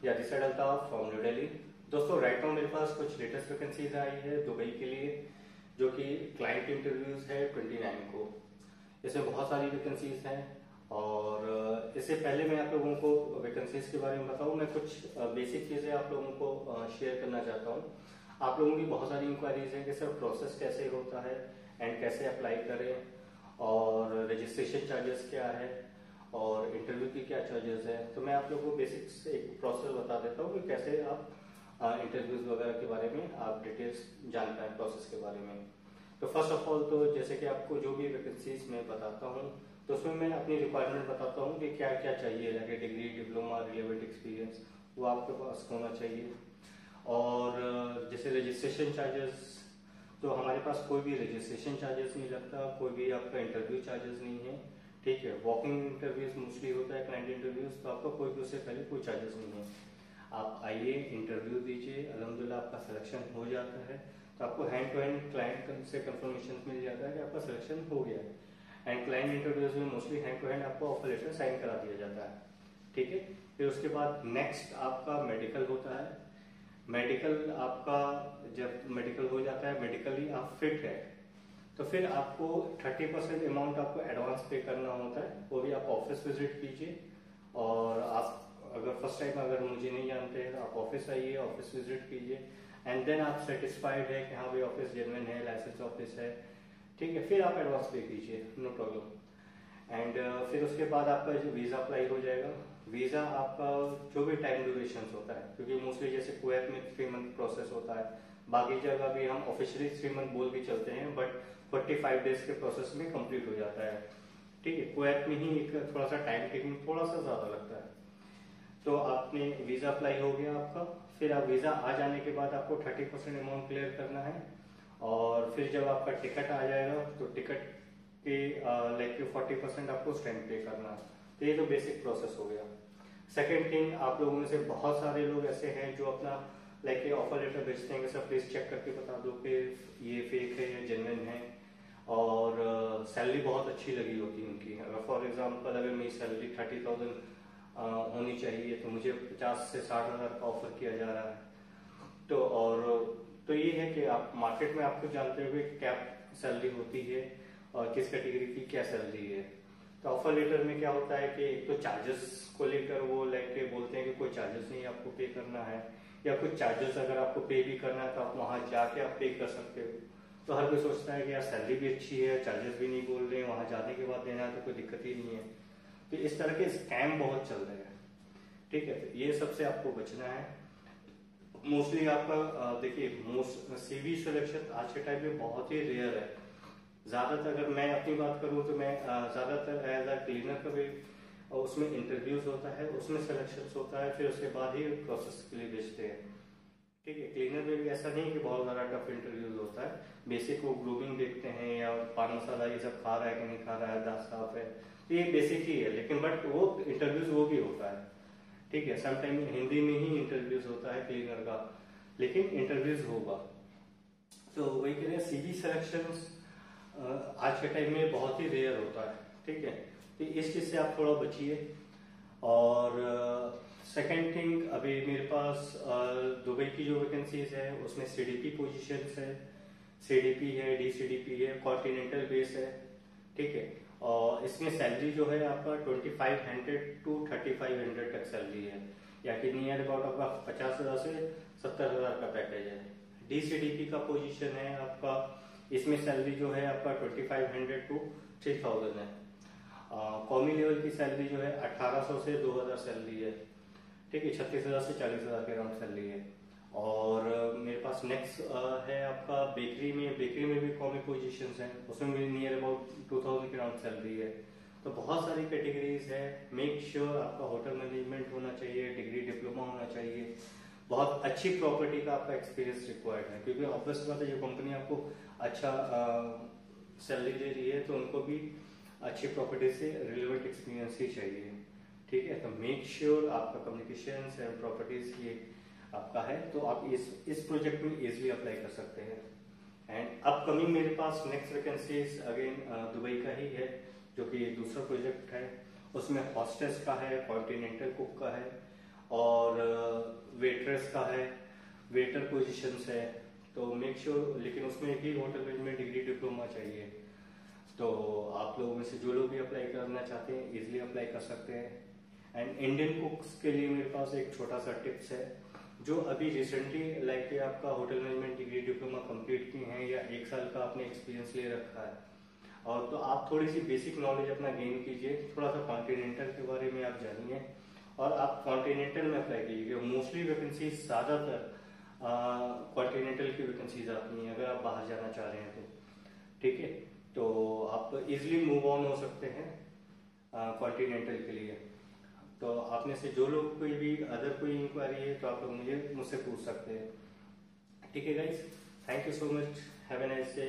यादिसा Altaf from new Delhi. दोस्तों right now मेरे पास कुछ लेटेस्ट वैकेंसीज आई है दुबई के लिए, जो कि क्लाइंट इंटरव्यूज है 29 को। इसमें बहुत सारी वैकेंसीज हैं और इससे पहले मैं आप लोगों को वैकेंसीज के बारे में बताऊं, मैं कुछ बेसिक चीजें आप लोगों को शेयर करना चाहता हूं। आप लोगों की बहुत सारी इंक्वायरीज है कि सर प्रोसेस कैसे होता है एंड कैसे अप्लाई करें और रजिस्ट्रेशन चार्जेस क्या है और इंटरव्यू की क्या चार्जेस है। तो मैं आप लोगों को बेसिक्स एक प्रोसेस बता देता हूँ कि कैसे आप इंटरव्यूज वगैरह के बारे में आप डिटेल्स जान पाए प्रोसेस के बारे में। तो फर्स्ट ऑफ ऑल तो जैसे कि आपको जो भी वैकेंसीज मैं बताता हूँ तो उसमें मैं अपनी रिक्वायरमेंट बताता हूँ कि क्या क्या चाहिए, like degree, diploma, relevant experience वो आपके पास होना चाहिए। और जैसे रजिस्ट्रेशन चार्जेस, तो हमारे पास कोई भी रजिस्ट्रेशन चार्जेस नहीं लगता, कोई भी आपका इंटरव्यू चार्जेस नहीं है, ठीक है। वॉकिंग इंटरव्यूज मोस्टली होता है, क्लाइंट इंटरव्यूज, तो आपका कोई भी उससे पहले कोई चार्जेस नहीं है। आप आइए, इंटरव्यू दीजिए, अल्हम्दुलिल्लाह आपका सिलेक्शन हो जाता है तो आपको हैंड टू हैंड क्लाइंट से कंफर्मेशन मिल जाता है कि आपका सिलेक्शन हो गया है। एंड क्लाइंट इंटरव्यूज में मोस्टली हैंड टू हैंड आपको ऑफर लेटर साइन करा दिया जाता है, ठीक है। फिर उसके बाद नेक्स्ट आपका मेडिकल होता है। मेडिकल आपका जब मेडिकल हो जाता है, मेडिकली आप फिट है तो फिर आपको 30% अमाउंट आपको एडवांस पे करना होता है, वो भी आप ऑफिस विजिट कीजिए। और आप अगर फर्स्ट टाइम अगर मुझे नहीं जानते हैं तो आप ऑफिस आइए, ऑफिस विजिट कीजिए एंड देन आप सेटिस्फाइड है कि हाँ भाई ऑफिस जेन्युइन है, लाइसेंस ऑफिस है, ठीक है, फिर आप एडवांस पे कीजिए, नो प्रॉब्लम। एंड फिर उसके बाद आपका जो वीजा अप्लाई हो जाएगा। वीजा आपका जो भी टाइम ड्यूरेशन होता है, क्योंकि मोस्टली जैसे कुवैत में 3 मंथ प्रोसेस होता है, बाकी जगह भी हम ऑफिशियली 3 मंथ बोल भी चलते हैं, बट 45 डेज के प्रोसेस में कंप्लीट हो जाता है, ठीक है। कुवैत में ही एक थोड़ा सा टाइम टेकिंग थोड़ा सा ज्यादा लगता है। तो आपने वीजा अप्लाई हो गया आपका, फिर आप वीजा आ जाने के बाद आपको 30% अमाउंट क्लियर करना है और फिर जब आपका टिकट आ जाएगा तो टिकट के लाइक 40% आपको स्टैम्प पे करना है। तो ये तो बेसिक प्रोसेस हो गया। सेकेंड थिंग, आप लोगों में से बहुत सारे लोग ऐसे हैं जो अपना लाइक ऑफर लेटर भेजते हैं कि सर प्लीज चेक करके बता दो कि ये फेक है या जेन्युइन है, और सैलरी बहुत अच्छी लगी होती है उनकी। अगर फॉर एग्जांपल अगर मेरी सैलरी 30,000 होनी चाहिए तो मुझे 50 से 60,000 का ऑफर किया जा रहा है। तो और तो ये है कि आप मार्केट में आपको जानते हुए क्या सैलरी होती है और किस कैटेगरी की क्या सैलरी है। तो ऑफर लेटर में क्या होता है कि एक तो चार्जेस को लेकर वो लेके बोलते हैं कि कोई चार्जेस नहीं आपको पे करना है, या कुछ चार्जेस अगर आपको पे भी करना है तो आप वहां जाके आप पे कर सकते हो। तो हर कोई सोचता है कि यार सैलरी भी अच्छी है, चार्जेस भी नहीं बोल रहे हैं, वहां जाने के बाद देना है तो कोई दिक्कत ही नहीं है। तो इस तरह के स्कैम बहुत चल रहे हैं, ठीक है। तो ये सबसे आपको बचना है। मोस्टली आपका देखिए सीवी सिलेक्शन आज के टाइम में बहुत ही रेयर है। ज्यादातर अगर मैं अपनी बात करूं तो मैं ज्यादातर एज अ क्लीनर का भी उसमें इंटरव्यूज होता है, उसमें सिलेक्शन होता है, फिर उसके बाद ही प्रोसेस के लिए भेजते हैं, ठीक है। क्लीनर में भी ऐसा नहीं कि बहुत ज्यादा टफ इंटरव्यूज होता है, बेसिक वो ग्रूमिंग देखते हैं या पान मसाला ये सब खा रहा है कि नहीं खा रहा है, दांत साफ है, तो ये बेसिक ही है। लेकिन बट वो इंटरव्यूज वो भी होता है, ठीक है। समटाइम हिंदी में ही इंटरव्यूज होता है क्लीनर का, लेकिन इंटरव्यूज होगा। तो वही कह रहे हैं सीवी सिलेक्शन आज के टाइम में बहुत ही रेयर होता है, ठीक है। तो इस चीज से आप थोड़ा बचिए। और सेकेंड थिंग, अभी मेरे पास दुबई की जो वैकेंसीज है उसमें सीडीपी पोजीशंस है, सीडीपी है, डीसीडीपी है, कॉन्टिनेंटल बेस है, ठीक है। और इसमें सैलरी जो है आपका 2500 टू 3500 तक सैलरी है, या कि नियर अबाउट आपका 50,000 से 70,000 का पैकेज है। डीसीडीपी का पोजीशन है आपका, इसमें सैलरी जो है आपका 2500 टू 3000 है। कौमी लेवल की सैलरी जो है 1800 से 2000 सैलरी है, ठीक है। 36,000 से 40,000 के अराउंड सैलरी है। और मेरे पास नेक्स्ट है आपका बेकरी में भी कौमी पोजीशंस हैं, उसमें भी नियर अबाउट 2000 के अराउंड सैलरी है। तो बहुत सारी कैटेगरीज है। मेक श्योर आपका होटल मैनेजमेंट होना चाहिए, डिग्री डिप्लोमा होना चाहिए, बहुत अच्छी प्रॉपर्टी का आपका एक्सपीरियंस रिक्वायर्ड है, क्योंकि ऑब्वियस बात है जो कंपनी आपको अच्छा सैलरी दे रही है तो उनको भी अच्छी प्रॉपर्टी से रिलेवेंट एक्सपीरियंस ही चाहिए, ठीक है। तो मेक श्योर आपका कम्युनिकेशन एंड प्रॉपर्टीज ये आपका है, तो आप इस प्रोजेक्ट में इजिली अप्लाई कर सकते हैं। एंड अपकमिंग मेरे पास नेक्स्ट वैकेंसीज अगेन दुबई का ही है, जो कि दूसरा प्रोजेक्ट है। उसमें हॉस्टेस का है, कॉन्टिनेंटल कुक का है, और वेटर्स का है, वेटर पोजीशंस है, तो मेक श्योर, लेकिन उसमें भी होटल मैनेजमेंट डिग्री डिप्लोमा चाहिए। तो आप लोगों में से जो लोग भी अप्लाई करना चाहते हैं इजीली अप्लाई कर सकते हैं। एंड इंडियन कुक्स के लिए मेरे पास एक छोटा सा टिप्स है, जो अभी रिसेंटली लाइक आपका hotel management degree diploma complete की हैं या 1 साल का आपने एक्सपीरियंस ले रखा है, और तो आप थोड़ी सी बेसिक नॉलेज अपना गेन कीजिए, थोड़ा सा कॉन्टिनेंटल के बारे में आप जानिए और आप कॉन्टिनेंटल में अप्लाई कीजिए। मोस्टली वैकेंसी ज़्यादातर कॉन्टिनेंटल की वैकेंसीज आती हैं अगर आप बाहर जाना चाह रहे हैं तो, ठीक है। तो आप इजिली मूव ऑन हो सकते हैं कॉन्टिनेंटल के लिए। तो आप में से जो लोग कोई भी अदर कोई इंक्वायरी है तो आप लोग मुझसे पूछ सकते हैं, ठीक है guys. Thank you so much, have a nice day.